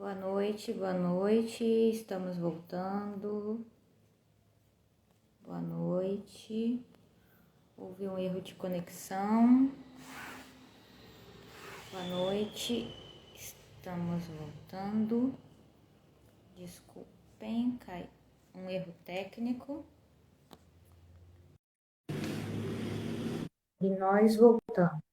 Boa noite, estamos voltando. Boa noite. Houve um erro de conexão. Boa noite, estamos voltando. Desculpem, cai um erro técnico. E nós voltamos.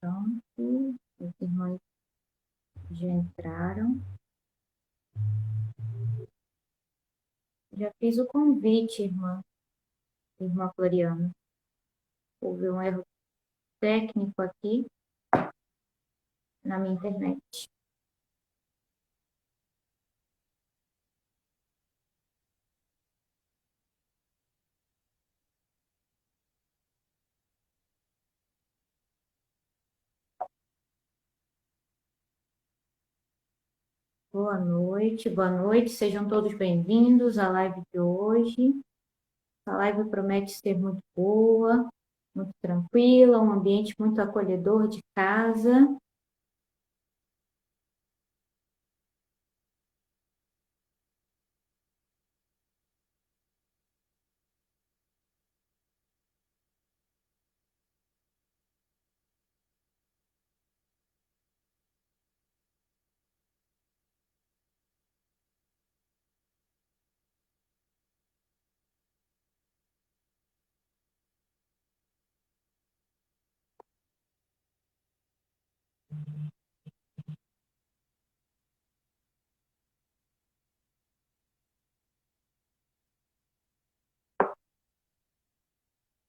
Pronto, os irmãos já entraram. Já fiz o convite, irmã Floriana. Houve um erro técnico aqui na minha internet. Boa noite, sejam todos bem-vindos à live de hoje. A live promete ser muito boa, muito tranquila, um ambiente muito acolhedor de casa.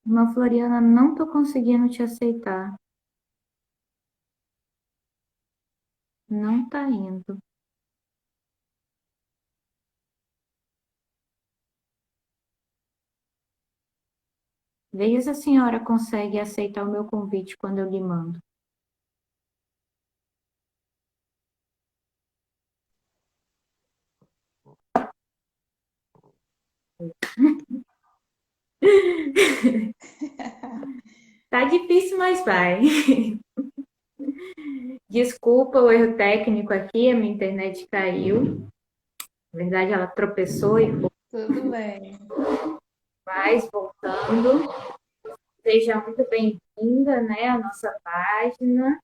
Irmã Floriana, não estou conseguindo te aceitar. Não está indo. Veja se a senhora consegue aceitar o meu convite quando eu lhe mando. Tá difícil, mas vai. Desculpa o erro técnico aqui, a minha internet caiu. Na verdade, ela tropeçou e foi. Tudo bem. Mas voltando. Seja muito bem-vinda, né, à nossa página,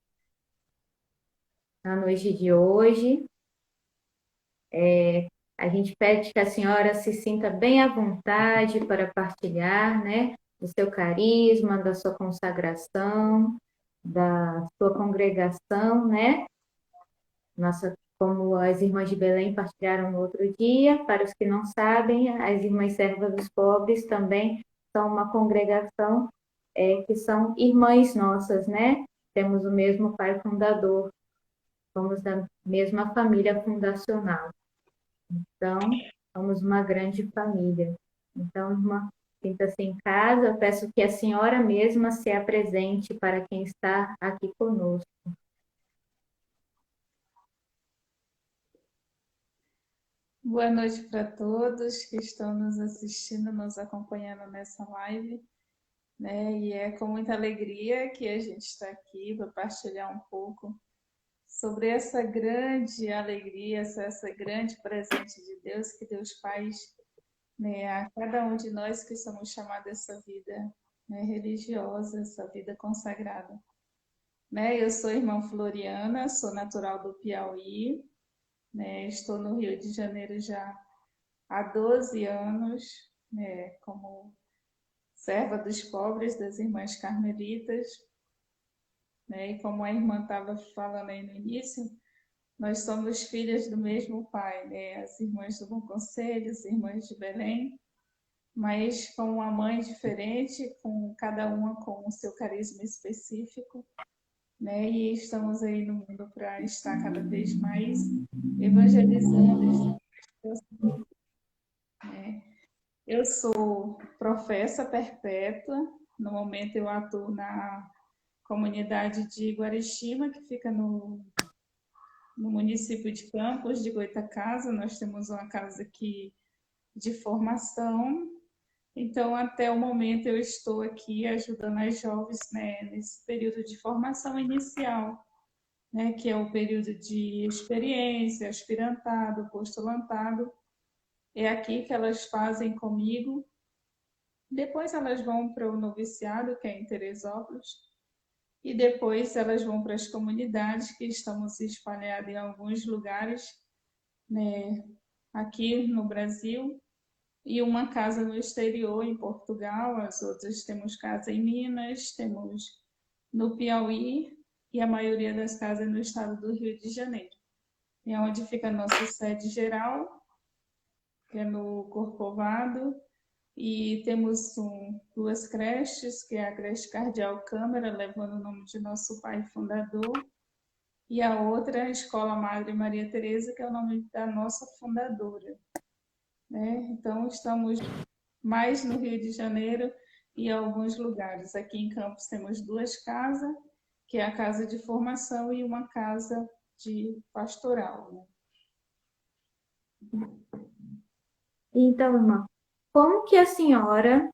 na noite de hoje. A gente pede que a senhora se sinta bem à vontade para partilhar, né, do seu carisma, da sua consagração, da sua congregação, né? Nossa, como as irmãs de Belém partilharam no outro dia, para os que não sabem, as irmãs servas dos pobres também são uma congregação que são irmãs nossas, né? Temos o mesmo pai fundador, somos da mesma família fundacional. Então, somos uma grande família. Então, irmã, sinta-se em casa. Eu peço que a senhora mesma se apresente para quem está aqui conosco. Boa noite para todos que estão nos assistindo, nos acompanhando nessa live, né? E é com muita alegria que a gente está aqui para partilhar um pouco sobre essa grande alegria, essa grande presente de Deus que Deus faz, né, a cada um de nós que somos chamados a essa vida, né, religiosa, essa vida consagrada. Né? Eu sou irmã Floriana, sou natural do Piauí, né? Estou no Rio de Janeiro já há 12 anos, né, como serva dos pobres das Irmãs Carmelitas, né, e como a irmã estava falando aí no início, nós somos filhas do mesmo pai, né, as Irmãs do Bom Conselho, as Irmãs de Belém, mas com uma mãe diferente, com cada uma com o seu carisma específico, né? E estamos aí no mundo para estar cada vez mais evangelizando, né? Eu sou professa perpétua, no momento eu atuo na comunidade de Guarixima, que fica no município de Campos de Goytacazes. Nós temos uma casa aqui de formação. Então, até o momento, eu estou aqui ajudando as jovens, né, nesse período de formação inicial, né, que é o período de experiência, aspirantado, postulantado. É aqui que elas fazem comigo. Depois elas vão para o noviciado, que é em Teresópolis, e depois elas vão para as comunidades, que estamos espalhadas em alguns lugares, né, aqui no Brasil, e uma casa no exterior, em Portugal. As outras temos casa em Minas, temos no Piauí, e a maioria das casas no estado do Rio de Janeiro. É onde fica a nossa sede geral, que é no Corcovado, e temos duas creches, que é a creche Cardeal Câmara, levando o nome de nosso pai fundador, e a outra é a Escola Madre Maria Teresa, que é o nome da nossa fundadora, né? Então, estamos mais no Rio de Janeiro e em alguns lugares. Aqui em Campos temos duas casas, que é a casa de formação e uma casa de pastoral, né? Então, irmã, como que a senhora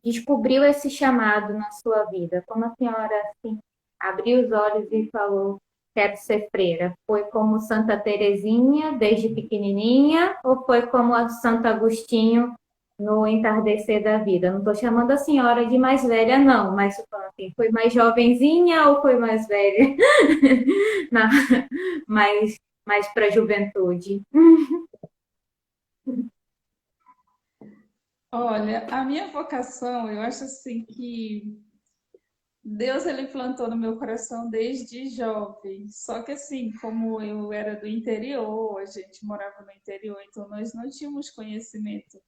descobriu esse chamado na sua vida? Como a senhora assim, abriu os olhos e falou, quero ser freira? Foi como Santa Teresinha, desde pequenininha, ou foi como a Santo Agostinho no entardecer da vida? Não estou chamando a senhora de mais velha, não, mas assim, foi mais jovenzinha ou foi mais velha? Não, mais para a juventude. Olha, a minha vocação, eu acho assim que Deus ele plantou no meu coração desde jovem. Só que assim, como eu era do interior, a gente morava no interior, então nós não tínhamos conhecimento,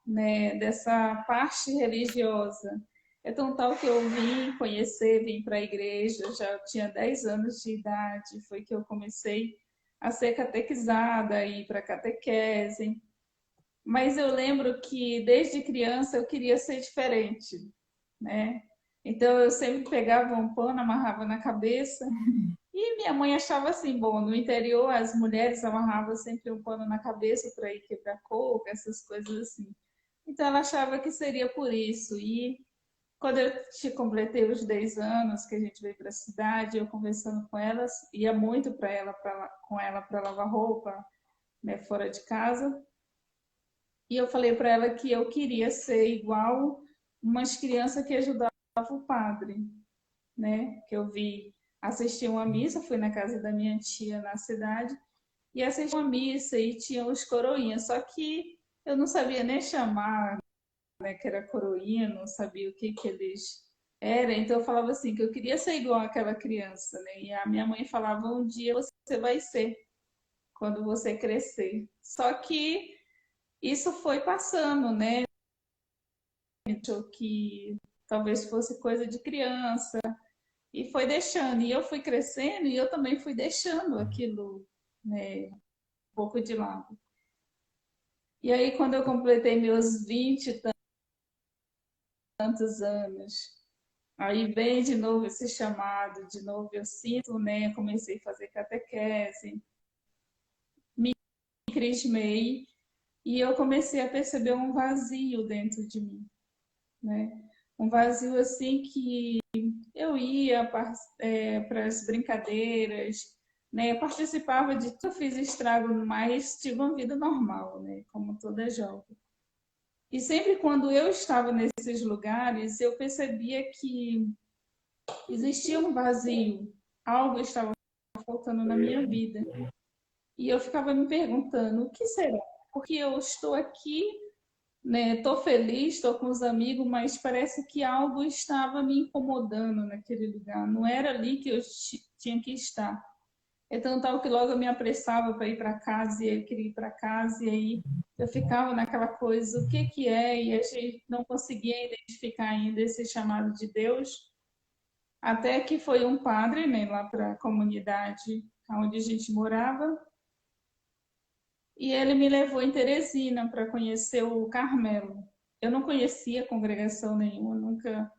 né, dessa parte religiosa. É tão tal que eu vim conhecer, vim para a igreja, eu já tinha 10 anos de idade, foi que eu comecei a ser catequizada, ir para catequese. Mas eu lembro que desde criança eu queria ser diferente, né? Então eu sempre pegava um pano, amarrava na cabeça, e minha mãe achava assim, bom, no interior as mulheres amarravam sempre um pano na cabeça para ir quebrar coco, essas coisas assim. Então ela achava que seria por isso. E quando eu completei os 10 anos que a gente veio para a cidade, eu conversando com elas, ia muito para ela, com ela para lavar roupa, né, fora de casa. E eu falei para ela que eu queria ser igual umas crianças que ajudavam o padre, né? Que eu vi assistir uma missa, fui na casa da minha tia na cidade e assisti uma missa e tinha os coroinhas, só que eu não sabia nem chamar, né, que era coroinha, não sabia o que que eles eram, então eu falava assim que eu queria ser igual aquela criança, né? E a minha mãe falava um dia você vai ser quando você crescer. Só que isso foi passando, né? Achou que talvez fosse coisa de criança e foi deixando. E eu fui crescendo e eu também fui deixando aquilo, né, um pouco de lado. E aí, quando eu completei meus 20 e tantos anos, aí vem de novo esse chamado, de novo eu sinto, né? Comecei a fazer catequese, me crismei e eu comecei a perceber um vazio dentro de mim, né? Um vazio assim que eu ia para as brincadeiras, né? Eu participava de tudo, fiz estrago, mas tive uma vida normal, né? Como toda jovem. E sempre quando eu estava nesses lugares, eu percebia que existia um vazio, algo estava faltando na minha vida. E eu ficava me perguntando, o que será? Porque eu estou aqui, né? Estou feliz, estou com os amigos, mas parece que algo estava me incomodando naquele lugar. Não era ali que eu tinha que estar. Então, tal que logo eu me apressava para ir para casa, e ele queria ir para casa, e aí eu ficava naquela coisa, o que que é? E a gente não conseguia identificar ainda esse chamado de Deus, até que foi um padre, né, lá para a comunidade onde a gente morava, e ele me levou em Teresina para conhecer o Carmelo. Eu não conhecia congregação nenhuma, nunca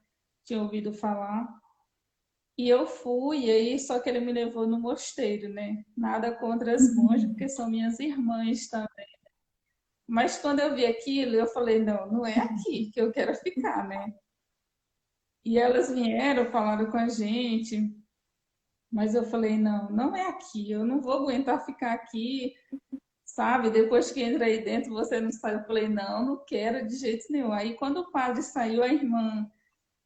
tinha ouvido falar. E eu fui, e aí só que ele me levou no mosteiro, né? Nada contra as monjas, porque são minhas irmãs também. Mas quando eu vi aquilo, eu falei, não, não é aqui que eu quero ficar, né? E elas vieram, falaram com a gente, mas eu falei, não, não é aqui, eu não vou aguentar ficar aqui, sabe? Depois que entra aí dentro, você não sai. Eu falei, não, não quero de jeito nenhum. Aí quando o padre saiu, a irmã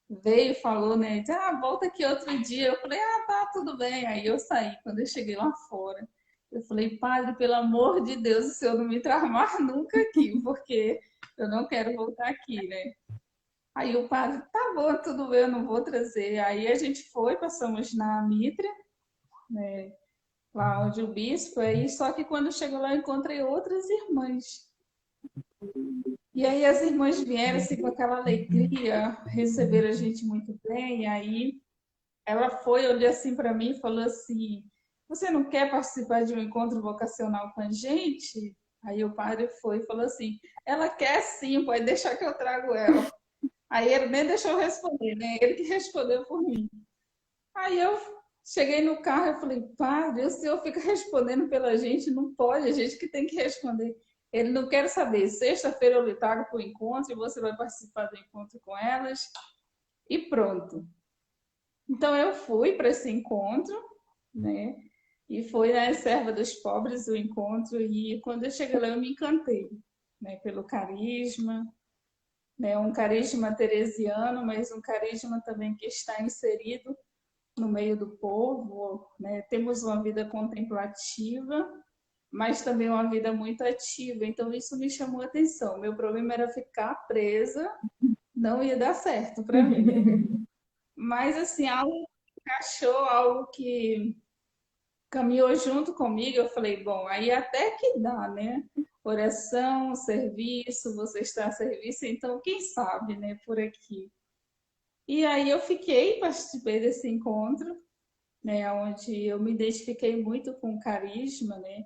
veio e falou, né? Volta aqui outro dia. Eu falei, tá, tudo bem. Aí eu saí. Quando eu cheguei lá fora, eu falei, padre, pelo amor de Deus, o senhor não me tramar nunca aqui, porque eu não quero voltar aqui, né? Aí o padre, tá bom, tudo bem, eu não vou trazer. Aí a gente foi, passamos na Mitre, né? Lá onde o bispo, aí só que quando chegou lá eu encontrei outras irmãs. E aí as irmãs vieram assim com aquela alegria, receberam a gente muito bem, e aí ela foi, olhou assim para mim e falou assim: Você não quer participar de um encontro vocacional com a gente? Aí o padre foi e falou assim: Ela quer sim, pode deixar que eu trago ela. Aí ele nem deixou eu responder, né? Ele que respondeu por mim. Aí eu cheguei no carro e falei: Padre, o senhor fica respondendo pela gente, não pode, a gente que tem que responder. Ele não quer saber. Sexta-feira eu lhe trago para o encontro e você vai participar do encontro com elas. E pronto. Então eu fui para esse encontro, né? E foi na Serva dos Pobres o encontro, e quando eu cheguei lá eu me encantei, né? Pelo carisma, né? Um carisma teresiano, mas um carisma também que está inserido no meio do povo, né? Temos uma vida contemplativa, mas também uma vida muito ativa, então isso me chamou a atenção. Meu problema era ficar presa, não ia dar certo para mim, né? Mas assim, algo que encaixou, algo que caminhou junto comigo, eu falei, bom, aí até que dá, né? Oração, serviço, você está a serviço, então quem sabe, né, por aqui. E aí eu fiquei, participei desse encontro, né, onde eu me identifiquei muito com o carisma, né?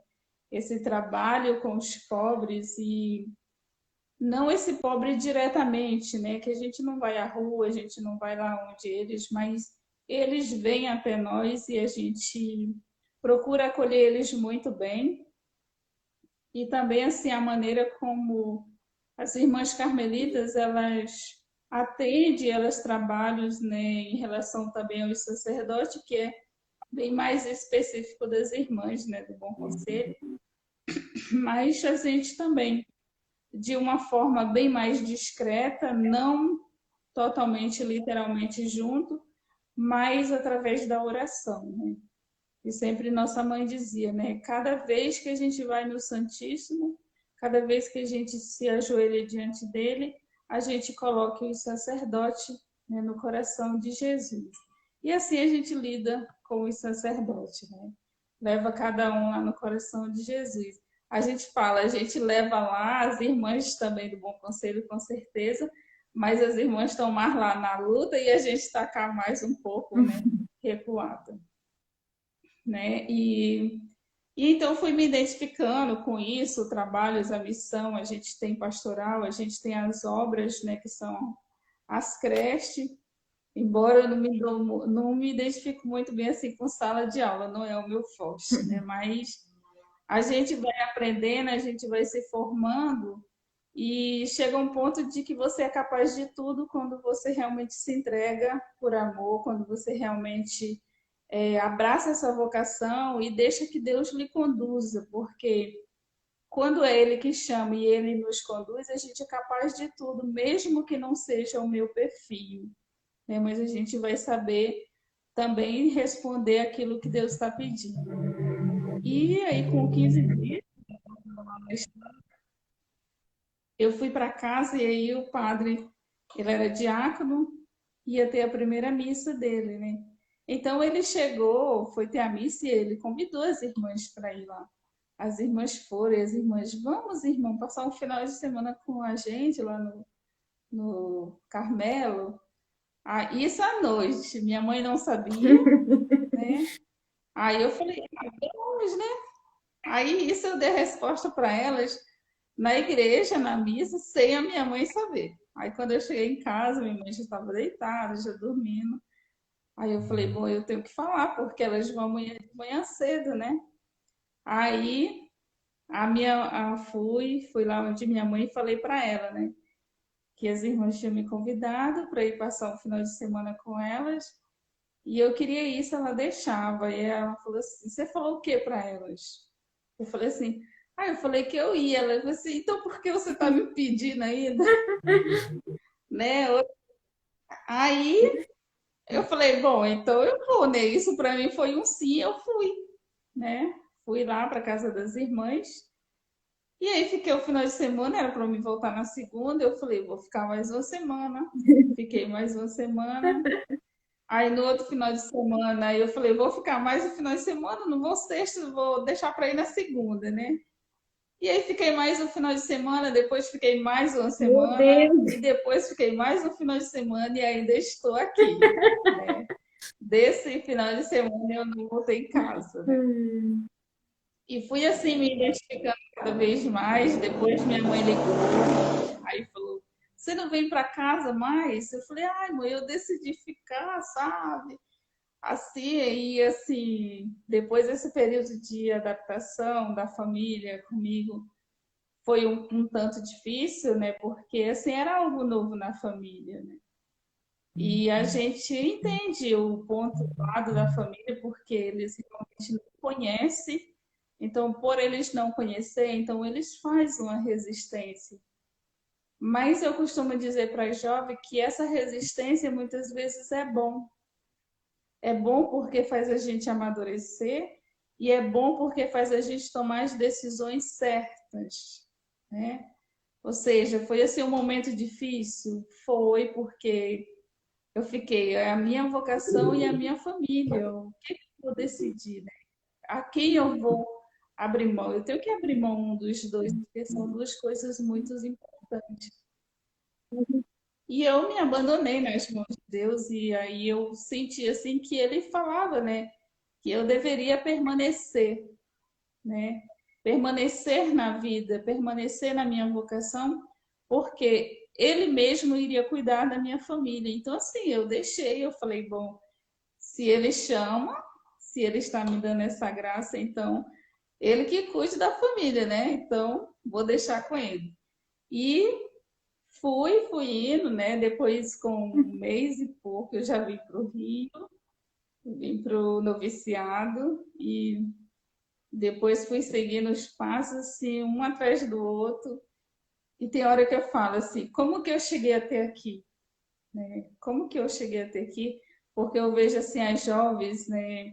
Esse trabalho com os pobres e não esse pobre diretamente, né? Que a gente não vai à rua, a gente não vai lá onde eles, mas eles vêm até nós e a gente procura acolher eles muito bem. E também assim a maneira como as irmãs carmelitas elas atendem, elas trabalham, né, em relação também aos sacerdotes, que é bem mais específico das irmãs, né, do Bom Conselho, mas a gente também de uma forma bem mais discreta, não totalmente, literalmente junto, mas através da oração, né? E sempre nossa mãe dizia, né? Cada vez que a gente vai no Santíssimo, cada vez que a gente se ajoelha diante dele, a gente coloca o sacerdote, né, no coração de Jesus. E assim a gente lida com os sacerdotes, né? Leva cada um lá no coração de Jesus. A gente fala, a gente leva lá as irmãs também do Bom Conselho, com certeza, mas as irmãs estão mais lá na luta e a gente está cá mais um pouco, né, recuada, né? E então fui me identificando com isso, trabalhos, a missão, a gente tem pastoral, a gente tem as obras, né, que são as creches, embora eu não me identifico muito bem assim com sala de aula, não é o meu forte, né? Mas a gente vai aprendendo, a gente vai se formando e chega um ponto de que você é capaz de tudo quando você realmente se entrega por amor, quando você realmente abraça essa vocação e deixa que Deus lhe conduza, porque quando é Ele que chama e Ele nos conduz, a gente é capaz de tudo, mesmo que não seja o meu perfil, né? Mas a gente vai saber também responder aquilo que Deus está pedindo. E aí, com 15 dias, eu fui para casa e aí o padre, ele era diácono, ia ter a primeira missa dele, né? Então ele chegou, foi ter a missa e ele convidou as irmãs para ir lá. As irmãs foram, e as irmãs, vamos, irmão, passar um final de semana com a gente lá no Carmelo. Ah, isso à noite, minha mãe não sabia, né? Aí eu falei, ah, vamos, né? Aí isso eu dei a resposta para elas na igreja, na missa, sem a minha mãe saber. Aí quando eu cheguei em casa, minha mãe já estava deitada, já dormindo. Aí eu falei, bom, eu tenho que falar, porque elas vão amanhã de manhã cedo, né? Aí fui lá onde minha mãe e falei para ela, né? Que as irmãs tinham me convidado para ir passar um final de semana com elas. E eu queria ir se ela deixava. E ela falou assim: você falou o que para elas? Eu falei assim: eu falei que eu ia. Ela falou assim: então por que você está me pedindo ainda? Né? Aí eu falei: bom, então eu vou, né? Isso para mim foi um sim, eu fui, né? Fui lá para casa das irmãs. E aí fiquei o final de semana, era para me voltar na segunda. Eu falei: vou ficar mais uma semana. Fiquei mais uma semana. Aí no outro final de semana, eu falei, vou ficar mais um final de semana, não vou sexta, vou deixar para ir na segunda, né? E aí fiquei mais um final de semana, depois fiquei mais uma Meu semana, Deus! e depois fiquei mais um final de semana e ainda estou aqui, né? Desse final de semana eu não voltei em casa, né? Hum. E fui assim me identificando cada vez mais. Depois minha mãe ligou, aí falou: você não vem para casa mais? Eu falei: ai, mãe, eu decidi ficar, sabe? Assim, e assim, depois desse período de adaptação da família comigo, foi um tanto difícil, né? Porque assim era algo novo na família, né? E a gente entende o ponto lado da família porque eles realmente não conhecem. Então, por eles não conhecerem, então eles fazem uma resistência. Mas eu costumo dizer para as jovens que essa resistência muitas vezes é bom. É bom porque faz a gente amadurecer e é bom porque faz a gente tomar as decisões certas, né? Ou seja, foi assim um momento difícil? Foi porque eu fiquei, é a minha vocação e a minha família. O que eu vou decidir, né? A quem eu vou abrir mão? Eu tenho que abrir mão dos dois, porque são duas coisas muito importantes. E eu me abandonei nas mãos de Deus e aí eu senti assim que ele falava, né, que eu deveria permanecer, né? Permanecer na vida, permanecer na minha vocação, porque ele mesmo iria cuidar da minha família. Então assim, eu deixei, eu falei, bom, se ele chama, se ele está me dando essa graça, então ele que cuide da família, né? Então vou deixar com ele. E fui indo, né? Depois, com um mês e pouco, eu já vim para o Rio, vim para o noviciado e depois fui seguindo os passos, assim, um atrás do outro. E tem hora que eu falo assim, como que eu cheguei até aqui? Né? Como que eu cheguei até aqui? Porque eu vejo, assim, as jovens, né?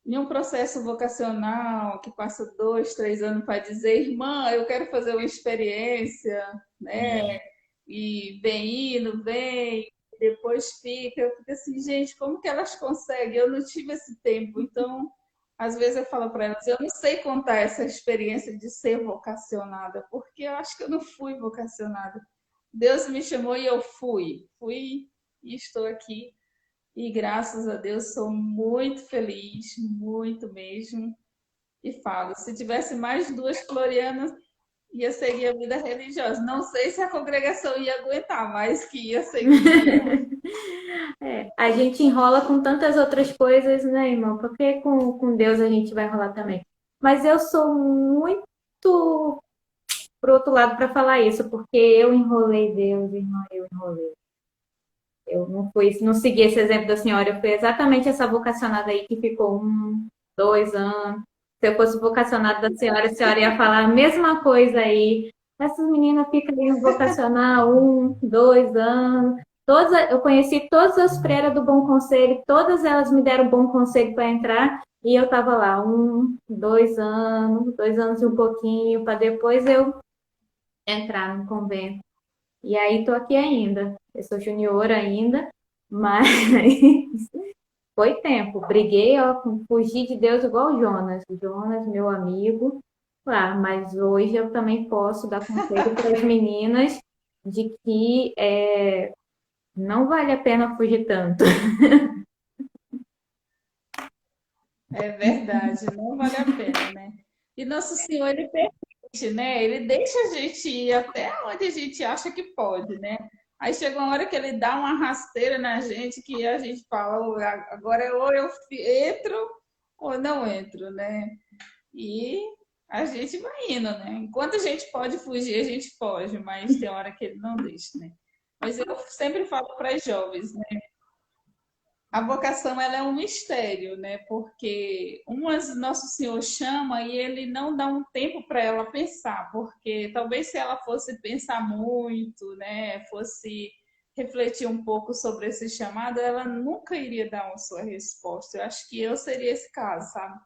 Em um processo vocacional que passa 2, 3 anos para dizer, irmã, eu quero fazer uma experiência, né? E vem indo, vem, depois fica. Eu fico assim, gente, como que elas conseguem? Eu não tive esse tempo. Então, às vezes eu falo para elas, eu não sei contar essa experiência de ser vocacionada, porque eu acho que eu não fui vocacionada. Deus me chamou e eu fui e estou aqui. E graças a Deus sou muito feliz, muito mesmo. E falo, se tivesse mais duas Florianas, ia seguir a vida religiosa. Não sei se a congregação ia aguentar, mas que ia seguir. É, a gente enrola com tantas outras coisas, né, irmão? Porque com Deus a gente vai enrolar também. Mas eu sou muito pro outro lado para falar isso, porque eu enrolei Deus, irmão, eu enrolei. Eu não fui, não segui esse exemplo da senhora, eu fui exatamente essa vocacionada aí que ficou 1, 2 anos. Se eu fosse vocacionada da senhora, a senhora ia falar a mesma coisa aí. Essas meninas ficam aí vocacionar 1, 2 anos. Todas, eu conheci todas as freiras do Bom Conselho, todas elas me deram bom conselho para entrar, e eu estava lá, 1, 2 anos, 2 anos e um pouquinho, para depois eu entrar no convento. E aí tô aqui ainda. Eu sou junior ainda, mas Foi tempo. Briguei, ó, fugi de Deus igual o Jonas. Jonas, meu amigo. Claro, mas hoje eu também posso dar conselho para as meninas de que não vale a pena fugir tanto. É verdade, não vale a pena, né? E Nosso Senhor, ele permite, né? Ele deixa a gente ir até onde a gente acha que pode, né? Aí chega uma hora que ele dá uma rasteira na gente que a gente fala, "Ô, agora ou eu entro ou não entro, né? E a gente vai indo, né? Enquanto a gente pode fugir, a gente foge, mas tem hora que ele não deixa, né? Mas eu sempre falo para as jovens, né? A vocação ela é um mistério, né? Porque umas Nosso Senhor chama e ele não dá um tempo para ela pensar, porque talvez se ela fosse pensar muito, né, fosse refletir um pouco sobre esse chamado, ela nunca iria dar uma sua resposta. Eu acho que eu seria esse caso, sabe?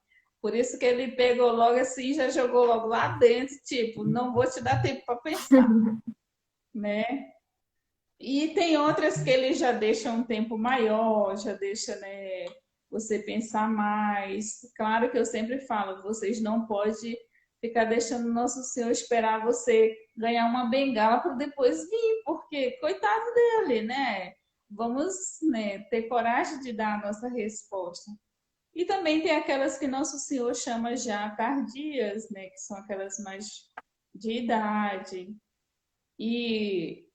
Por isso que ele pegou logo assim, e já jogou logo lá dentro, tipo, não vou te dar tempo para pensar, né? E tem outras que ele já deixa um tempo maior, já deixa, né, você pensar mais. Claro que eu sempre falo, vocês não podem ficar deixando o Nosso Senhor esperar você ganhar uma bengala para depois vir, porque coitado dele, né? Vamos, né, ter coragem de dar a nossa resposta. E também tem aquelas que Nosso Senhor chama já tardias, né, que são aquelas mais de idade. E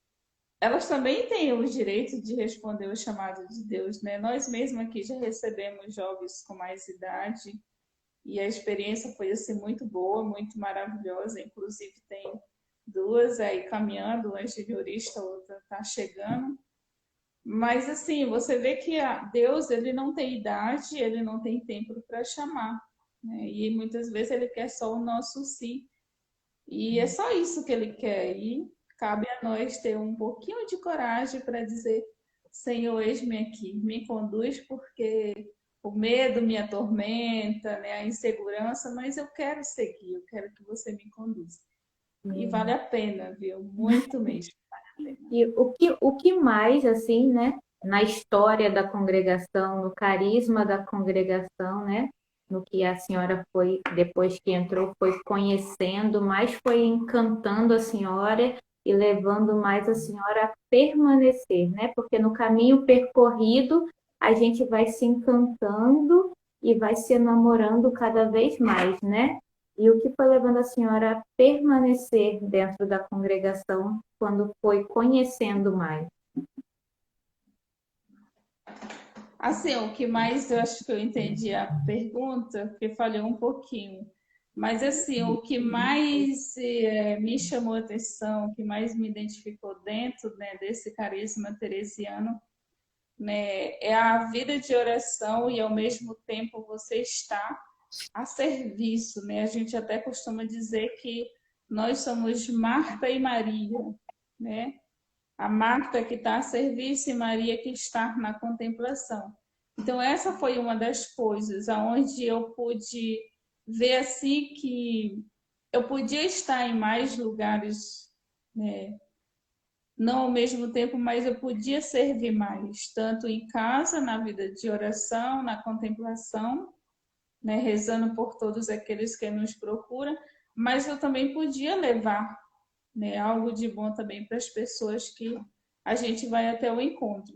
elas também têm o direito de responder o chamado de Deus, né? Nós mesmos aqui já recebemos jovens com mais idade e a experiência foi assim muito boa, muito maravilhosa. Inclusive tem duas aí caminhando, uma é juniorista, a outra está chegando. Mas assim, você vê que Deus ele não tem idade, ele não tem tempo para chamar, né? E muitas vezes ele quer só o nosso sim. E é só isso que ele quer. E cabe a nós ter um pouquinho de coragem para dizer: Senhor, eis-me aqui, me conduz, porque o medo me atormenta, né, a insegurança, mas eu quero seguir, eu quero que você me conduza. E vale a pena, viu? Muito mesmo. Vale a pena. E o que mais, assim, né, na história da congregação, no carisma da congregação, né, no que a senhora foi, depois que entrou, foi conhecendo, mais foi encantando a senhora e levando mais a senhora a permanecer, né, porque no caminho percorrido a gente vai se encantando e vai se enamorando cada vez mais, né? E o que foi levando a senhora a permanecer dentro da congregação quando foi conhecendo mais? Assim, o que mais eu acho que eu entendi a pergunta, porque falhou um pouquinho. Mas assim, o que mais me chamou a atenção, o que mais me identificou dentro, né, desse carisma teresiano, né, é a vida de oração e ao mesmo tempo você está a serviço, né? A gente até costuma dizer que nós somos Marta e Maria, né? A Marta que está a serviço e Maria que está na contemplação. Então essa foi uma das coisas aonde eu pude ver assim que eu podia estar em mais lugares, né? Não ao mesmo tempo, mas eu podia servir mais, tanto em casa, na vida de oração, na contemplação, né, rezando por todos aqueles que nos procuram, mas eu também podia levar, né, algo de bom também para as pessoas que a gente vai até o encontro.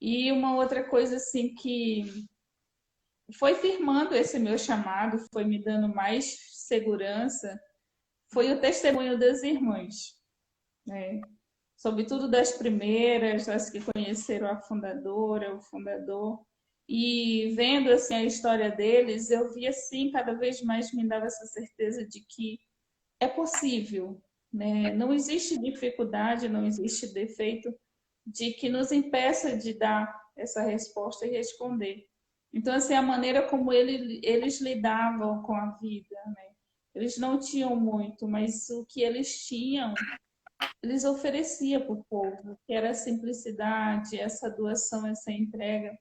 E uma outra coisa assim que foi firmando esse meu chamado, foi me dando mais segurança, foi o testemunho das irmãs, né? Sobretudo das primeiras, das que conheceram a fundadora, o fundador. E vendo assim a história deles, eu vi assim, cada vez mais me dava essa certeza de que é possível, né? Não existe dificuldade, não existe defeito de que nos impeça de dar essa resposta e responder. Então, assim, a maneira como eles lidavam com a vida, né? Eles não tinham muito, mas o que eles tinham, eles ofereciam para o povo, que era a simplicidade, essa doação, essa entrega.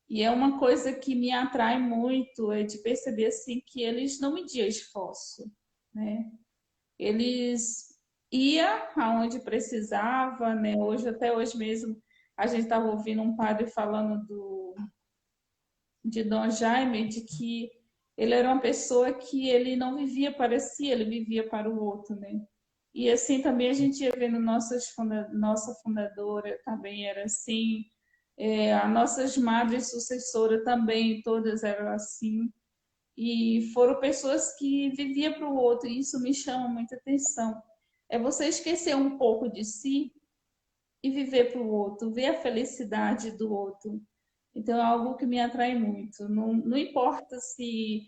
E é uma coisa que me atrai muito, é de perceber assim que eles não mediam esforço, né? Eles ia aonde precisava, né? Hoje, até hoje mesmo, a gente estava ouvindo um padre falando de Dom Jaime, de que ele era uma pessoa que ele não vivia para si, ele vivia para o outro, né? E assim também a gente ia vendo nossa fundadora também era assim, as nossas madres sucessoras também, todas eram assim. E foram pessoas que viviam para o outro, e isso me chama muita atenção. É você esquecer um pouco de si e viver para o outro, ver a felicidade do outro. Então é algo que me atrai muito. Não, não importa se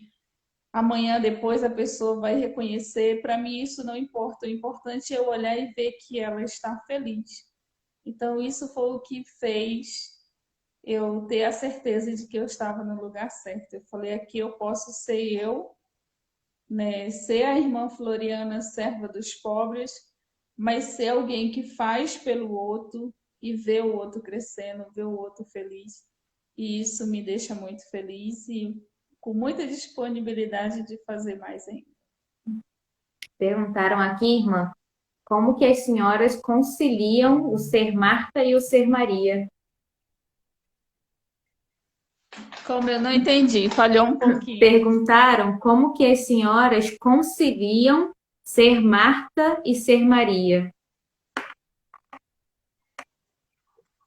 amanhã depois a pessoa vai reconhecer, para mim isso não importa. O importante é eu olhar e ver que ela está feliz. Então isso foi o que fez eu ter a certeza de que eu estava no lugar certo. Eu falei, aqui eu posso ser eu, né, ser a irmã Floriana, serva dos pobres, mas ser alguém que faz pelo outro e ver o outro crescendo, ver o outro feliz. E isso me deixa muito feliz e com muita disponibilidade de fazer mais ainda. Perguntaram aqui, irmã, como que as senhoras conciliam o ser Marta e o ser Maria? Como eu não entendi, falhou um pouquinho. Perguntaram como que as senhoras conciliam ser Marta e ser Maria.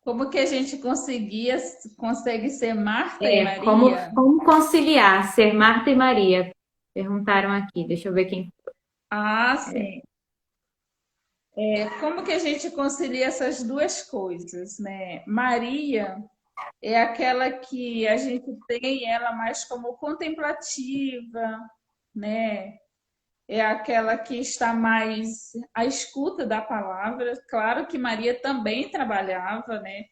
Como que a gente consegue ser Marta e Como, Maria? como conciliar ser Marta e Maria? Perguntaram aqui, deixa eu ver quem. Ah, sim. Como que a gente concilia essas duas coisas, né? Maria é aquela que a gente tem ela mais como contemplativa, né? É aquela que está mais à escuta da palavra. Claro que Maria também trabalhava, né?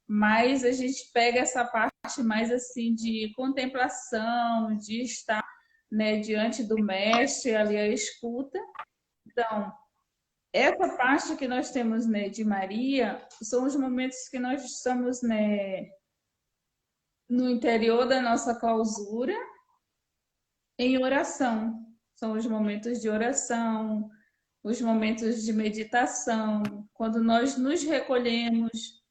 Mas a gente pega essa parte mais assim de contemplação, de estar, né, diante do mestre ali à escuta. Então, essa parte que nós temos, né, de Maria são os momentos que nós estamos, né, no interior da nossa clausura em oração. São os momentos de oração, os momentos de meditação, quando nós nos recolhemos,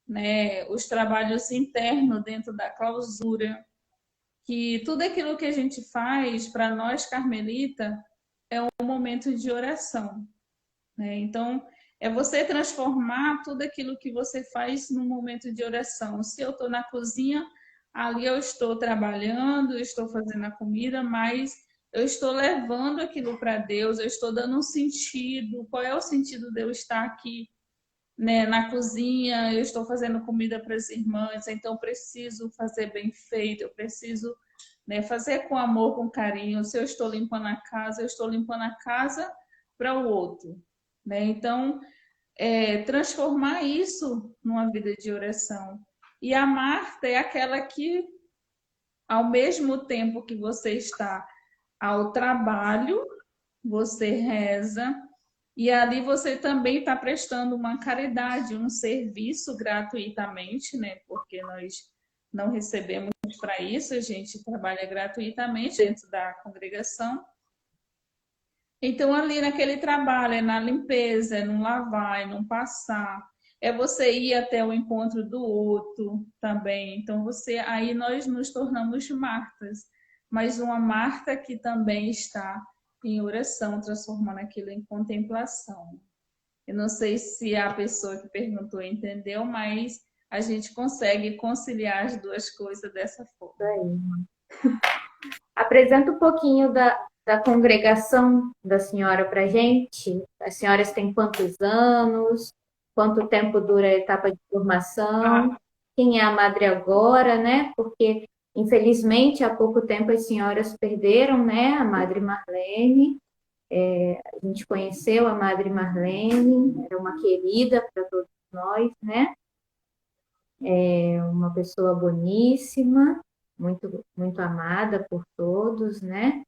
né, os trabalhos internos dentro da clausura, que tudo aquilo que a gente faz para nós carmelita é um momento de oração, né? Então, é você transformar tudo aquilo que você faz num momento de oração. Se eu estou na cozinha, ali eu estou trabalhando, eu estou fazendo a comida, mas eu estou levando aquilo para Deus, eu estou dando um sentido. Qual é o sentido de eu estar aqui, né, na cozinha? Eu estou fazendo comida para as irmãs, então eu preciso fazer bem feito, eu preciso, né, fazer com amor, com carinho. Se eu estou limpando a casa, eu estou limpando a casa para o outro, né? Então, transformar isso numa vida de oração. E a Marta é aquela que, ao mesmo tempo que você está ao trabalho, você reza, e ali você também está prestando uma caridade, um serviço gratuitamente, né? Porque nós não recebemos para isso, a gente trabalha gratuitamente dentro da congregação. Então, ali naquele trabalho, é na limpeza, é no lavar, é no passar, é você ir até o encontro do outro também. Então, aí nós nos tornamos Martas, mas uma Marta que também está em oração, transformando aquilo em contemplação. Eu não sei se a pessoa que perguntou entendeu, mas a gente consegue conciliar as duas coisas dessa forma. Apresenta um pouquinho da congregação da senhora para a gente. As senhoras têm quantos anos? Quanto tempo dura a etapa de formação? Quem é a madre agora, né? Porque, infelizmente, há pouco tempo as senhoras perderam, né? A madre Marlene. A gente conheceu a madre Marlene, era uma querida para todos nós, né? Uma pessoa boníssima, muito, muito amada por todos, né?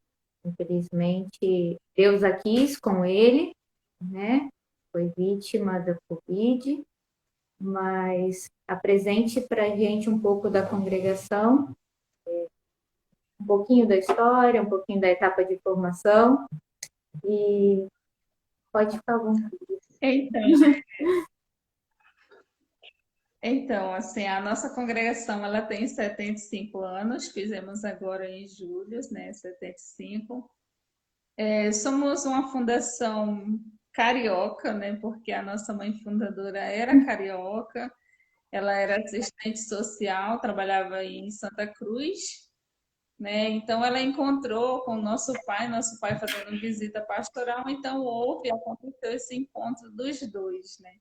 Infelizmente, Deus a quis com ele, né? Foi vítima da Covid, mas apresente para a gente um pouco da congregação, um pouquinho da história, um pouquinho da etapa de formação, e pode ficar à vontade. Então, Então, assim, a nossa congregação, ela tem 75 anos, fizemos agora em julho, né, 75. Somos uma fundação carioca, né, porque a nossa mãe fundadora era carioca, ela era assistente social, trabalhava em Santa Cruz, né, então ela encontrou com nosso pai fazendo visita pastoral, então aconteceu esse encontro dos dois, né,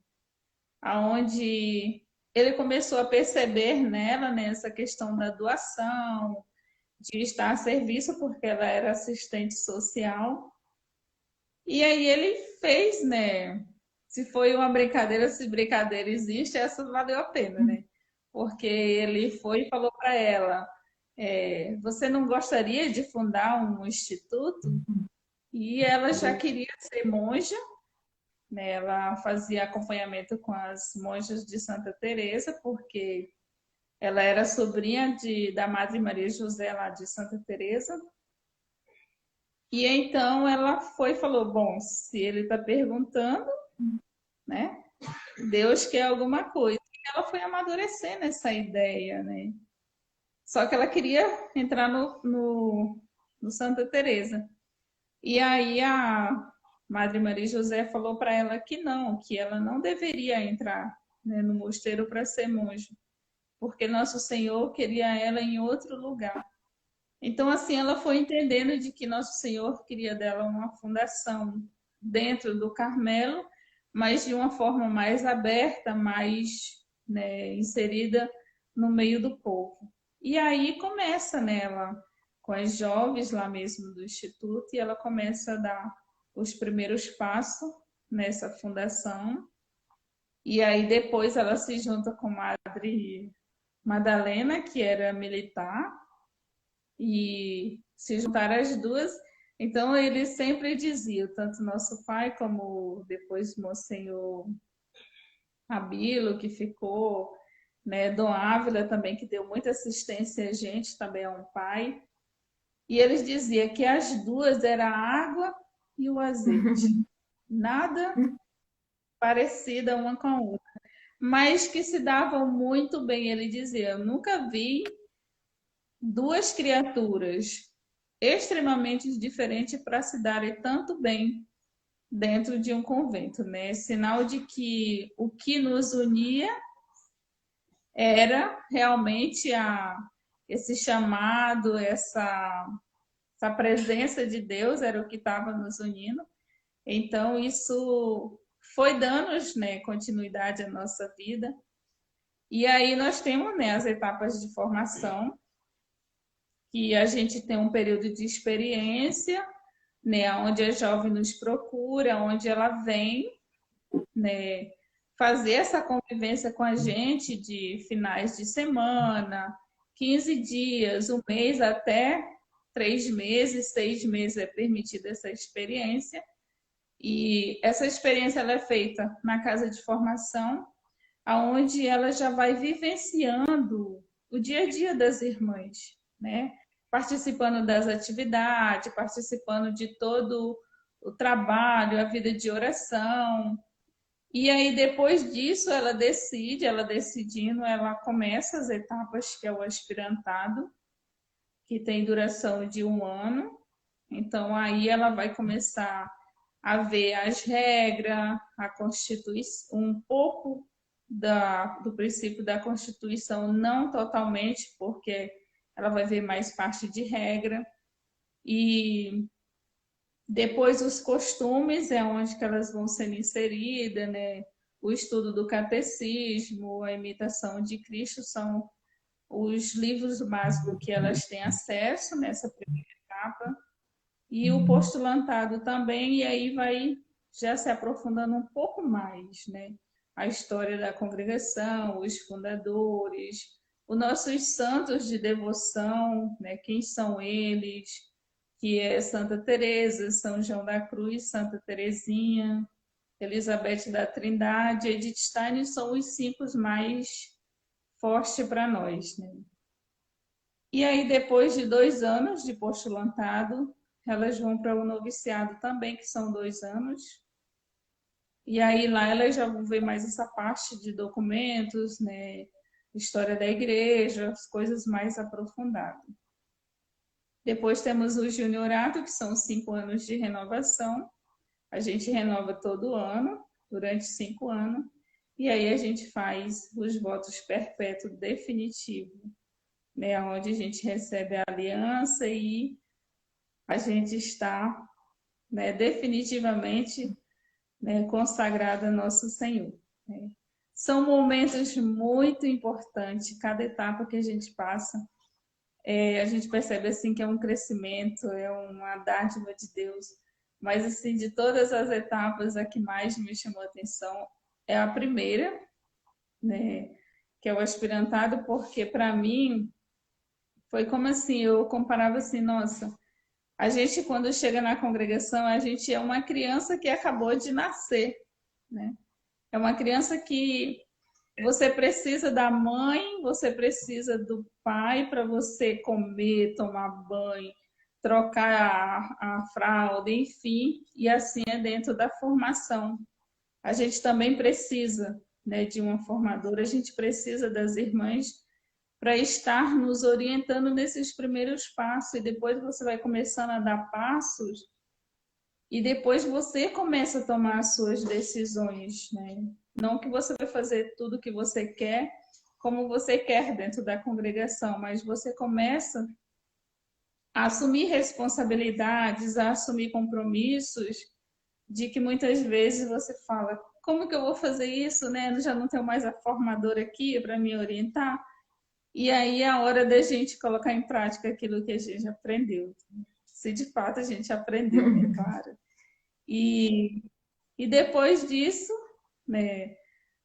aonde ele começou a perceber nela, né, essa questão da doação, de estar a serviço, porque ela era assistente social. E aí ele fez, né? Se foi uma brincadeira, se brincadeira existe, essa valeu a pena, né? Porque ele foi e falou para ela: você não gostaria de fundar um instituto? E ela já queria ser monja, né? Ela fazia acompanhamento com as monjas de Santa Teresa, porque ela era sobrinha da Madre Maria José lá de Santa Teresa. E então ela foi e falou: bom, se ele está perguntando, né? Deus quer alguma coisa. E ela foi amadurecendo essa ideia, né? Só que ela queria entrar no Santa Teresa. E aí a Madre Maria José falou para ela que ela não deveria entrar, né, no mosteiro para ser monja, porque Nosso Senhor queria ela em outro lugar. Então, assim, ela foi entendendo de que Nosso Senhor queria dela uma fundação dentro do Carmelo, mas de uma forma mais aberta, mais, né, inserida no meio do povo. E aí começa nela, com as jovens lá mesmo do Instituto, e ela começa a dar os primeiros passos nessa fundação. E aí depois ela se junta com a Madre Madalena, que era militar, e se juntaram as duas. Então ele sempre dizia, tanto nosso pai como depois Monsenhor Abilo, que ficou, né, Dom Ávila também, que deu muita assistência a gente, também é um pai. E eles diziam que as duas eram a água e o azeite. Nada parecida uma com a outra. Mas que se davam muito bem. Ele dizia, eu nunca vi duas criaturas extremamente diferentes para se darem tanto bem dentro de um convento, né? Sinal de que o que nos unia era realmente esse chamado, essa presença de Deus era o que estava nos unindo. Então isso foi dando, né, continuidade à nossa vida. E aí nós temos, né, as etapas de formação, que a gente tem um período de experiência, né, onde a jovem nos procura, onde ela vem, né, fazer essa convivência com a gente de finais de semana, 15 dias, um mês até 3 meses, 6 meses é permitida essa experiência. E essa experiência ela é feita na casa de formação, aonde ela já vai vivenciando o dia a dia das irmãs, né? Participando das atividades, participando de todo o trabalho, a vida de oração. E aí, depois disso, ela decidindo, ela começa as etapas, que é o aspirantado, que tem duração de 1 ano. Então, aí ela vai começar a ver as regras, a Constituição, um pouco do princípio da Constituição, não totalmente, porque ela vai ver mais parte de regra. E depois os costumes é onde que elas vão sendo inseridas, né? O estudo do catecismo, a imitação de Cristo são os livros básicos que elas têm acesso nessa primeira etapa. E o postulantado também, e aí vai já se aprofundando um pouco mais, né? A história da congregação, os fundadores, os nossos santos de devoção, né? Quem são eles, que é Santa Teresa, São João da Cruz, Santa Teresinha, Elizabeth da Trindade, Edith Stein são os 5 mais fortes para nós, né? E aí, depois de 2 anos de postulantado, elas vão para o noviciado também, que são 2 anos. E aí lá elas já vão ver mais essa parte de documentos, né? História da igreja, as coisas mais aprofundadas. Depois temos o juniorato, que são 5 anos de renovação. A gente renova todo ano, durante 5 anos. E aí a gente faz os votos perpétuos definitivos, né? Onde a gente recebe a aliança e a gente está, né, definitivamente, né, consagrado a nosso Senhor, né? São momentos muito importantes, cada etapa que a gente passa, a gente percebe assim que é um crescimento, é uma dádiva de Deus. Mas assim, de todas as etapas, a que mais me chamou a atenção é a primeira, né, que é o aspirantado, porque para mim foi como assim, eu comparava assim, nossa, a gente quando chega na congregação, a gente é uma criança que acabou de nascer, né? É uma criança que você precisa da mãe, você precisa do pai para você comer, tomar banho, trocar a fralda, enfim, e assim é dentro da formação. A gente também precisa, né, de uma formadora, a gente precisa das irmãs para estar nos orientando nesses primeiros passos, e depois você vai começando a dar passos, e depois você começa a tomar as suas decisões, né? Não que você vai fazer tudo o que você quer, como você quer dentro da congregação, mas você começa a assumir responsabilidades, a assumir compromissos, de que muitas vezes você fala, como que eu vou fazer isso, né? Eu já não tenho mais a formadora aqui para me orientar. E aí é a hora da gente colocar em prática aquilo que a gente aprendeu. Se de fato a gente aprendeu, né? Claro. E, e depois disso, né?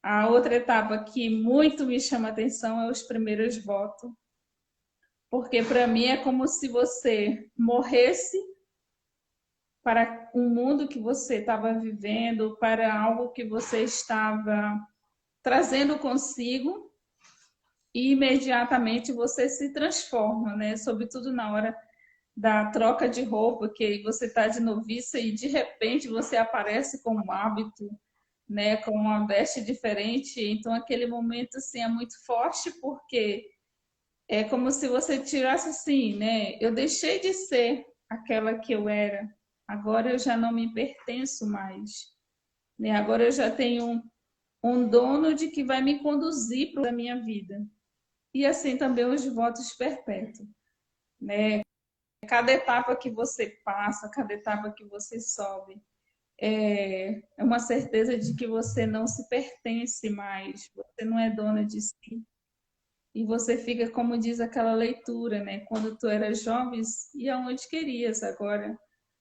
A outra etapa que muito me chama a atenção é os primeiros votos. Porque para mim é como se você morresse para um mundo que você estava vivendo, para algo que você estava trazendo consigo, e imediatamente você se transforma, né? Sobretudo na hora da troca de roupa, que você está de noviça e de repente você aparece com um hábito, né? Com uma veste diferente. Então aquele momento assim é muito forte, porque é como se você tirasse assim, né? Eu deixei de ser aquela que eu era, agora eu já não me pertenço mais, né? Agora eu já tenho um dono de que vai me conduzir para a minha vida. E assim também os votos perpétuos, né? Cada etapa que você passa, cada etapa que você sobe, é uma certeza de que você não se pertence mais, você não é dona de si. E você fica, como diz aquela leitura, né? Quando tu eras jovem, ia aonde querias, agora,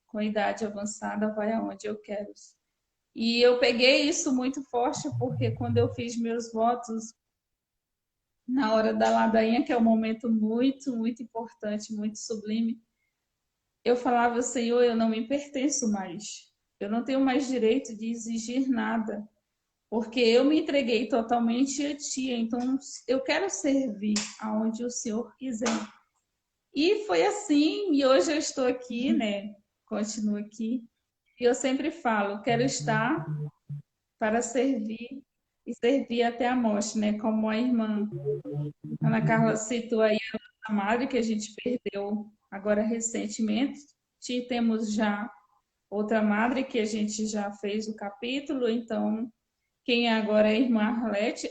com a idade avançada, vai aonde eu quero. E eu peguei isso muito forte, porque quando eu fiz meus votos, na hora da ladainha, que é um momento muito, muito importante, muito sublime, eu falava, Senhor, eu não me pertenço mais. Eu não tenho mais direito de exigir nada, porque eu me entreguei totalmente a Ti. Então, eu quero servir aonde o Senhor quiser. E foi assim, e hoje eu estou aqui, né? Continuo aqui. E eu sempre falo, quero estar para servir e servir até a morte, né? Como a irmã Ana Carla citou aí a madre que a gente perdeu agora recentemente. Temos já outra madre que a gente já fez o capítulo, então quem agora é a irmã Arlete,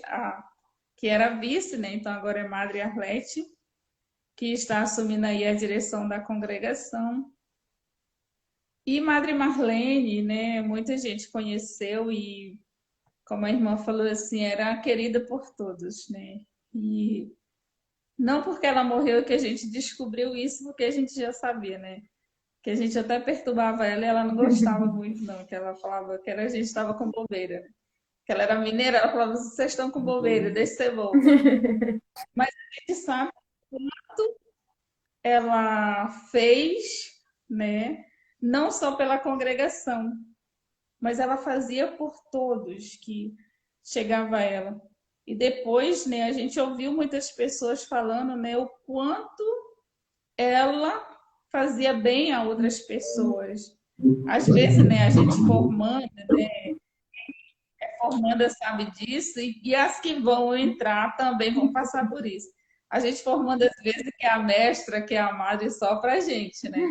que era vice, né? Então agora é Madre Arlete, que está assumindo aí a direção da congregação. E Madre Marlene, né? Muita gente conheceu e, como a irmã falou assim, era querida por todos, né? E não porque ela morreu que a gente descobriu isso, porque a gente já sabia, né? Que a gente até perturbava ela e ela não gostava muito, não. Que ela falava que a gente estava com bobeira. Que ela era mineira, ela falava, vocês estão com bobeira, deixa ser boba. Mas a gente sabe quanto ela fez, né? Não só pela congregação, mas ela fazia por todos que chegava a ela. E depois, né, a gente ouviu muitas pessoas falando, né, o quanto ela fazia bem a outras pessoas. Às vezes, né, a gente formando, né, formanda sabe disso, e as que vão entrar também vão passar por isso. A gente formando, às vezes, que é a mestra, que é a madre só para a gente, né?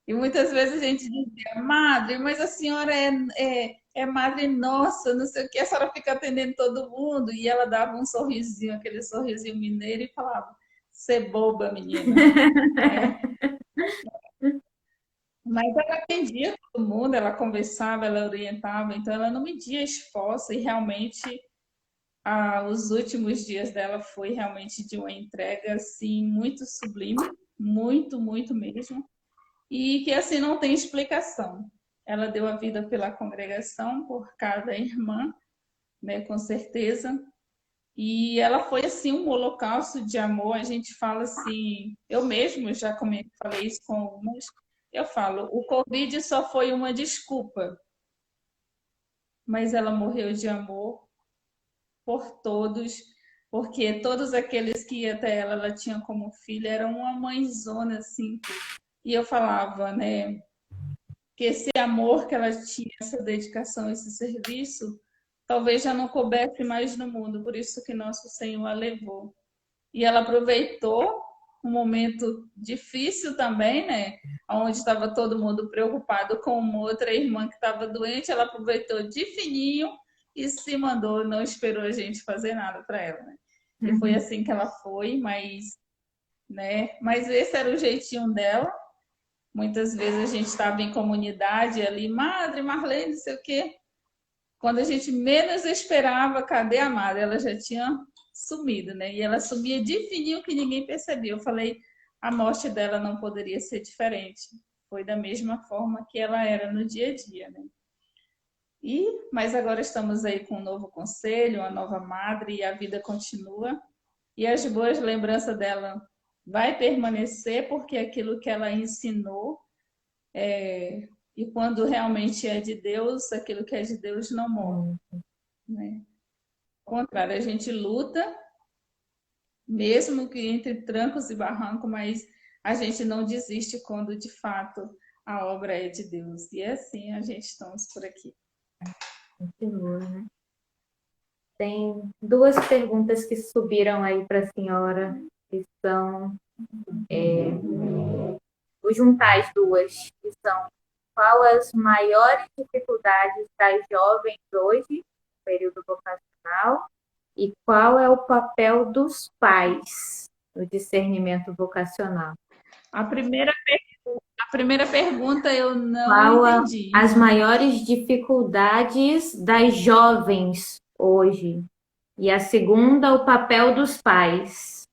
E muitas vezes a gente dizia, madre, mas a senhora é madre nossa, não sei o que, a senhora fica atendendo todo mundo. E ela dava um sorrisinho, aquele sorrisinho mineiro, e falava, você boba, menina. Né? Mas ela atendia todo mundo, ela conversava, ela orientava, então ela não media esforço e realmente os últimos dias dela foi realmente de uma entrega assim muito sublime, muito, muito mesmo, e que assim não tem explicação. Ela deu a vida pela congregação, por cada irmã, né, com certeza. E ela foi assim um holocausto de amor. A gente fala assim, eu mesmo já falei isso com algumas. Eu falo, o Covid só foi uma desculpa, mas ela morreu de amor por todos, porque todos aqueles que iam até ela, ela tinha como filha, era uma mãezona assim. E eu falava, né, que esse amor que ela tinha, essa dedicação, esse serviço, talvez já não coubesse mais no mundo, por isso que nosso Senhor a levou. E ela aproveitou um momento difícil também, né? Onde estava todo mundo preocupado com uma outra irmã que estava doente, ela aproveitou de fininho e se mandou, não esperou a gente fazer nada para ela, né? E foi assim que ela foi, mas esse era o jeitinho dela. Muitas vezes a gente estava em comunidade ali, Madre, Marlene, não sei o quê. Quando a gente menos esperava, cadê a Madre? Ela já tinha sumido, né? E ela sumia de fininho que ninguém percebia. Eu falei, a morte dela não poderia ser diferente. Foi da mesma forma que ela era no dia a dia, né? Mas agora estamos aí com um novo conselho, uma nova madre, e a vida continua. E as boas lembranças dela vai permanecer, porque aquilo que ela ensinou, e quando realmente é de Deus, aquilo que é de Deus não morre, né? Ao contrário, a gente luta, mesmo que entre trancos e barrancos, mas a gente não desiste quando de fato a obra é de Deus. E assim a gente estamos por aqui. Continua, né? Tem duas perguntas que subiram aí para a senhora, que são, vou juntar as duas, que são qual as maiores dificuldades das jovens hoje, no período vocacional, e qual é o papel dos pais no discernimento vocacional? A primeira pergunta eu não Qual entendi. as maiores dificuldades das jovens hoje? E a segunda, o papel dos pais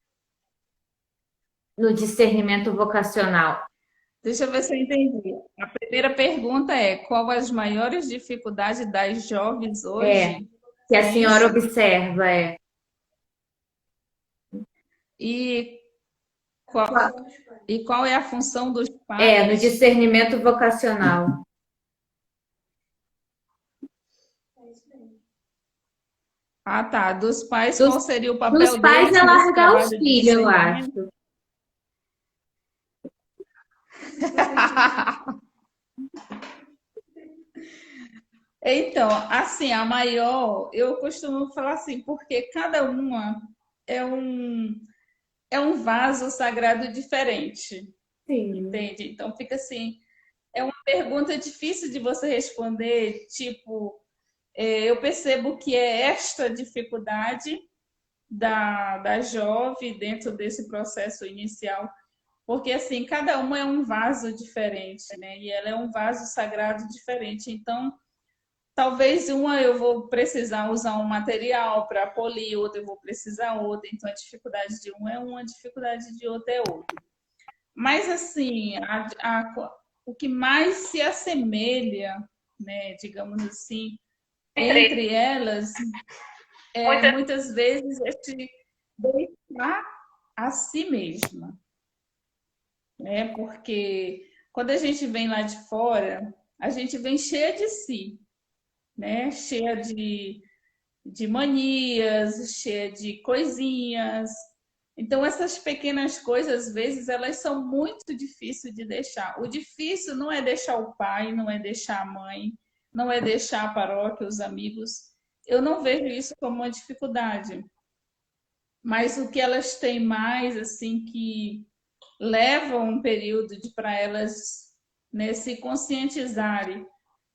no discernimento vocacional. Deixa eu ver se eu entendi. A primeira pergunta é: qual as maiores dificuldades das jovens hoje? Que É a senhora isso? observa, E qual, e qual é a função dos pais? no discernimento vocacional. Ah, tá. Dos pais, qual seria o papel Dos pais deles é nesse largar os trabalho de filhos, eu discernimento? acho. Então, assim, a maior, eu costumo falar assim, porque cada uma é um, é um vaso sagrado diferente, Sim. entende? Então, fica assim, é uma pergunta difícil de você responder, tipo, eu percebo que é esta dificuldade da jovem dentro desse processo inicial, porque assim, cada uma é um vaso diferente, né? E ela é um vaso sagrado diferente. Então, talvez uma eu vou precisar usar um material para polir, outra eu vou precisar outra. Então, a dificuldade de uma é uma, a dificuldade de outra é outra. Mas assim, o que mais se assemelha, né, digamos assim, entre elas, muitas vezes é se deixar a si mesma, né? Porque quando a gente vem lá de fora, a gente vem cheia de si, né? Cheia de manias, cheia de coisinhas. Então, essas pequenas coisas, às vezes, elas são muito difíceis de deixar. O difícil não é deixar o pai, não é deixar a mãe, não é deixar a paróquia, os amigos. eu não vejo isso como uma dificuldade. Mas o que elas têm mais, assim, que leva um período para elas, né, se conscientizarem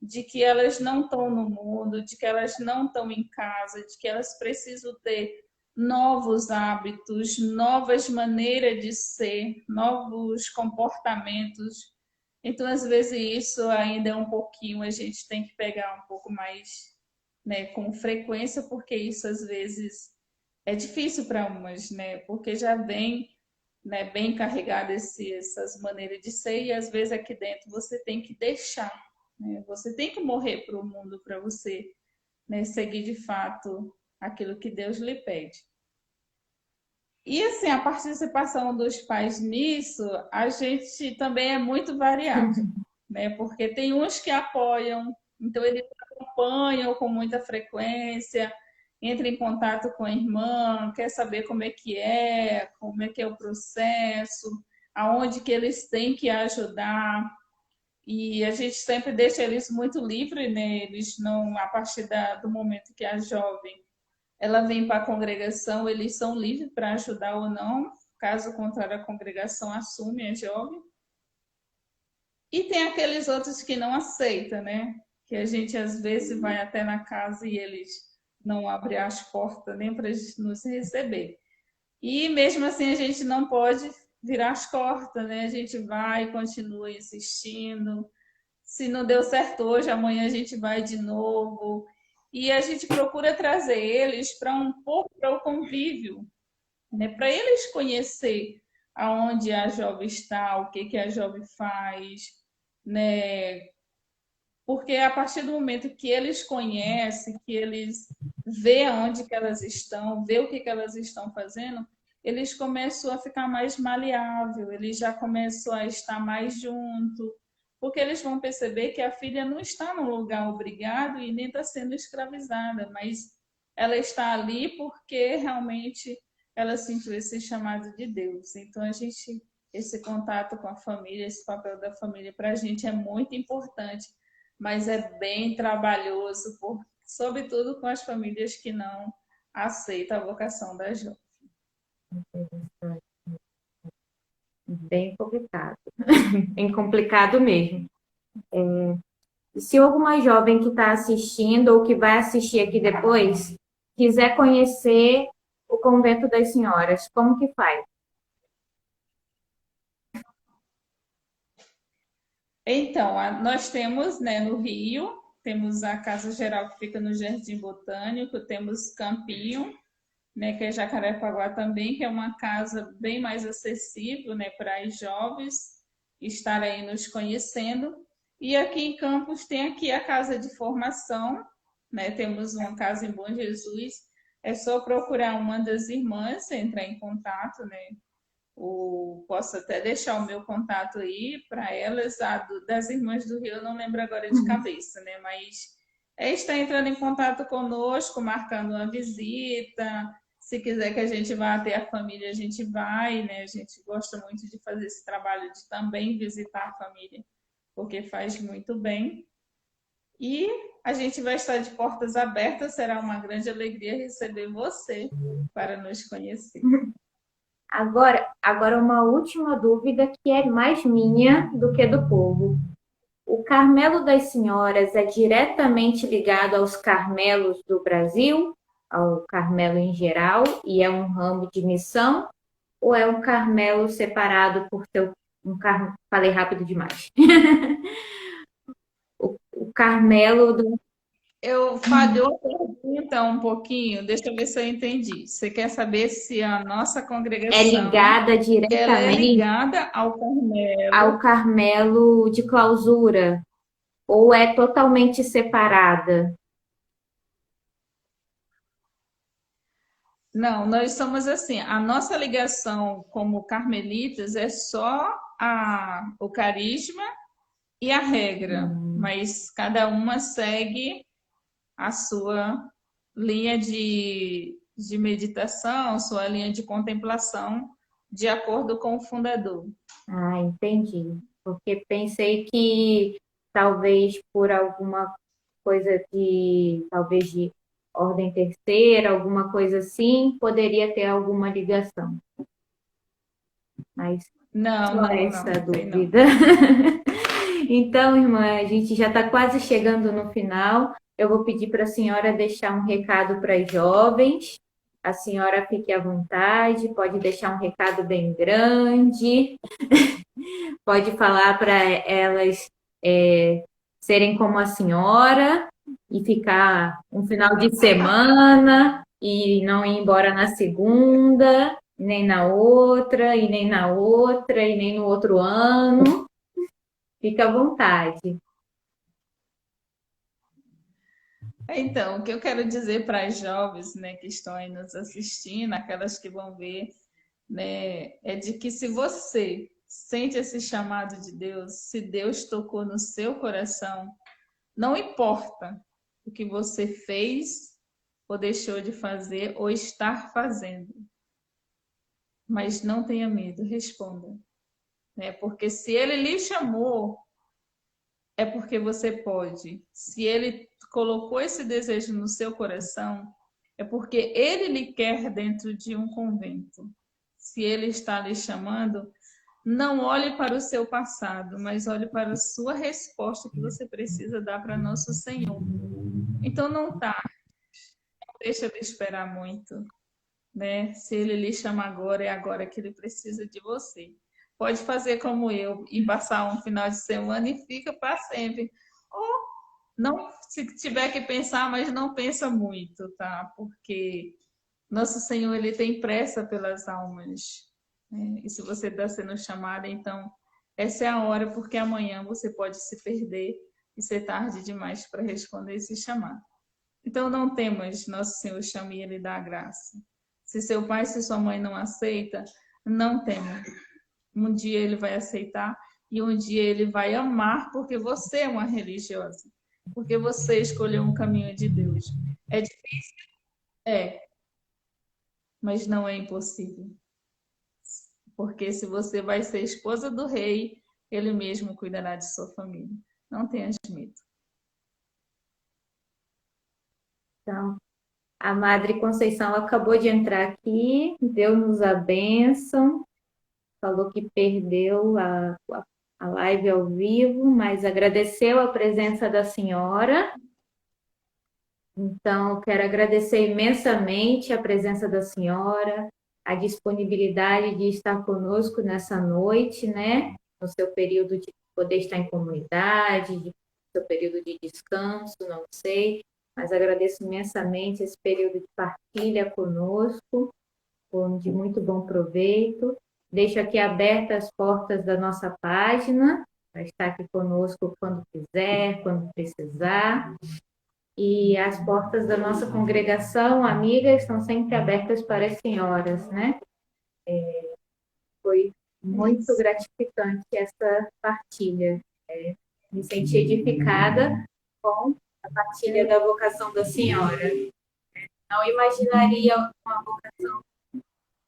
de que elas não estão no mundo, de que elas não estão em casa, de que elas precisam ter novos hábitos, novas maneiras de ser, novos comportamentos. Então, às vezes, isso ainda é um pouquinho, a gente tem que pegar um pouco mais, né, com frequência, porque isso às vezes é difícil para umas, né? Porque já vem, né, bem carregado essas maneiras de ser e às vezes aqui dentro você tem que deixar, né? Você tem que morrer para o mundo para você, né, seguir de fato aquilo que Deus lhe pede. E assim, a participação dos pais nisso, a gente também é muito variado, né? Porque tem uns que apoiam, então eles acompanham com muita frequência, entra em contato com a irmã, quer saber como é que é o processo, aonde que eles têm que ajudar. E a gente sempre deixa eles muito livres, né? Eles não, a partir do momento que a jovem ela vem para a congregação, eles são livres para ajudar ou não, caso contrário, a congregação assume a jovem. E tem aqueles outros que não aceitam, né? Que a gente às vezes vai até na casa e eles não abrem as portas nem para nos receber. E mesmo assim a gente não pode virar as costas, né? A gente vai e continua insistindo. Se não deu certo hoje, amanhã a gente vai de novo. E a gente procura trazer eles para um pouco para o convívio, né? Para eles conhecer aonde a jovem está, o que que a jovem faz, né? Porque a partir do momento que eles conhecem, que eles vê aonde que elas estão, vê o que que elas estão fazendo, eles começam a ficar mais maleável, eles já começam a estar mais junto, porque eles vão perceber que a filha não está num lugar obrigado e nem está sendo escravizada, mas ela está ali porque realmente ela sentiu esse chamado de Deus. Então a gente esse contato com a família, esse papel da família para a gente é muito importante, mas é bem trabalhoso, sobretudo com as famílias que não aceitam a vocação da jovem. Bem complicado. Bem complicado mesmo. Se alguma jovem que está assistindo ou que vai assistir aqui depois quiser conhecer o Convento das Senhoras, como que faz? Então, nós temos, né, no Rio, temos a Casa Geral que fica no Jardim Botânico, temos Campinho, né, que é Jacarepaguá também, que é uma casa bem mais acessível, né, para os jovens estarem aí nos conhecendo. E aqui em Campos tem aqui a casa de formação, né, temos uma casa em Bom Jesus. É só procurar uma das irmãs, entrar em contato, né? Posso até deixar o meu contato aí para elas, das irmãs do Rio, eu não lembro agora de cabeça, né? Mas está entrando em contato conosco, marcando uma visita. Se quiser que a gente vá até a família, a gente vai, né? A gente gosta muito de fazer esse trabalho de também visitar a família, porque faz muito bem. E a gente vai estar de portas abertas, será uma grande alegria receber você para nos conhecer. Agora uma última dúvida que é mais minha do que do povo. O Carmelo das Senhoras é diretamente ligado aos Carmelos do Brasil, ao Carmelo em geral, e é um ramo de missão? Ou é um Carmelo separado por ter falei rápido demais. O Carmelo Eu falhou a pergunta um pouquinho, deixa eu ver se eu entendi. Você quer saber se a nossa é congregação ligada ela é diretamente ligada ao ao Carmelo? Carmelo de clausura ou é totalmente separada? Não, nós somos assim, a nossa ligação como carmelitas é só o carisma e a regra, mas cada uma segue a sua linha de meditação, sua linha de contemplação, de acordo com o fundador. Ah, entendi. Porque pensei que talvez por alguma coisa talvez de ordem terceira, alguma coisa assim, poderia ter alguma ligação. Mas Não, só não, essa não, tem não. dúvida. Então, irmã, a gente já está quase chegando no final. Eu vou pedir para a senhora deixar um recado para as jovens. A senhora fique à vontade, pode deixar um recado bem grande, pode falar para elas serem como a senhora e ficar um final de semana e não ir embora na segunda, nem na outra, e nem na outra, e nem no outro ano. Fica à vontade. Então, o que eu quero dizer para as jovens, né, que estão aí nos assistindo, aquelas que vão ver, né, é de que se você sente esse chamado de Deus, se Deus tocou no seu coração, não importa o que você fez ou deixou de fazer ou estar fazendo, mas não tenha medo, responda, né? Porque se ele lhe chamou, é porque você pode. Se ele colocou esse desejo no seu coração, é porque ele lhe quer dentro de um convento. Se ele está lhe chamando, não olhe para o seu passado, mas olhe para a sua resposta que você precisa dar para nosso Senhor. Então não tá, não deixa de esperar muito, né? Se ele lhe chama agora, é agora que ele precisa de você. Pode fazer como eu e passar um final de semana e fica para sempre. Ou não, se tiver que pensar, mas não pensa muito, tá? Porque nosso Senhor, ele tem pressa pelas almas, né? E se você está sendo chamada, então essa é a hora, porque amanhã você pode se perder e ser tarde demais para responder esse chamado. Então não temas, nosso Senhor chama e ele dá a graça. Se seu pai, se sua mãe não aceita, não tema. Um dia ele vai aceitar e um dia ele vai amar porque você é uma religiosa, porque você escolheu um caminho de Deus. É difícil? É, mas não é impossível. Porque se você vai ser esposa do rei, ele mesmo cuidará de sua família. Não tenhas medo. Então, a Madre Conceição acabou de entrar aqui, deu-nos a bênção, falou que perdeu a live ao vivo, mas agradeceu a presença da senhora. Então, quero agradecer imensamente a presença da senhora, a disponibilidade de estar conosco nessa noite, né? No seu período de poder estar em comunidade, de seu período de descanso, não sei, mas agradeço imensamente esse período de partilha conosco, foi de muito bom proveito. Deixo aqui abertas as portas da nossa página, para estar aqui conosco quando quiser, quando precisar. E as portas da nossa congregação, amiga, estão sempre abertas para as senhoras, né? Foi É muito isso. gratificante essa partilha. Me senti edificada com a partilha da vocação da senhora. Não imaginaria uma vocação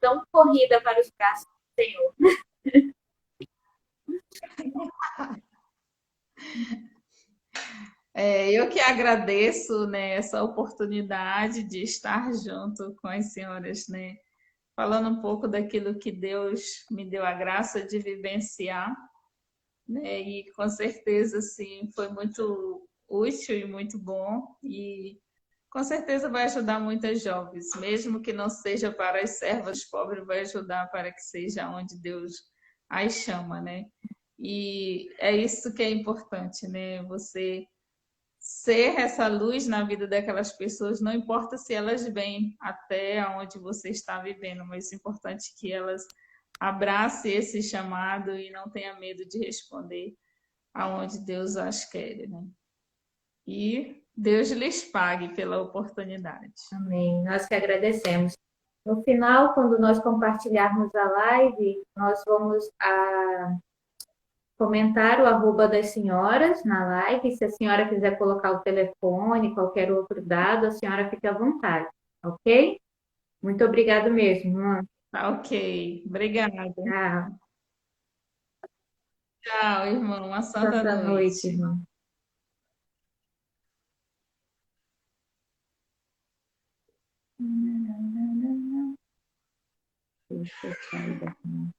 tão corrida para os braços do Senhor. Eu que agradeço, né, essa oportunidade de estar junto com as senhoras, né, falando um pouco daquilo que Deus me deu a graça de vivenciar, né, e com certeza, sim, foi muito útil e muito bom e com certeza vai ajudar muitas jovens, mesmo que não seja para as servas pobres, vai ajudar para que seja onde Deus as chama, né? E é isso que é importante, né? Você ser essa luz na vida daquelas pessoas, não importa se elas vêm até onde você está vivendo, mas é importante que elas abracem esse chamado e não tenha medo de responder aonde Deus as quer, né? E Deus lhes pague pela oportunidade. Amém. Nós que agradecemos. No final, quando nós compartilharmos a live, nós vamos comentar o arroba das senhoras na live. Se a senhora quiser colocar o telefone, qualquer outro dado, a senhora fica à vontade, ok? Muito obrigada mesmo, irmã. Tá ok. Obrigada. Tchau. Tchau, irmão. Uma santa Santa noite, noite. irmã. Deixa eu sair daqui.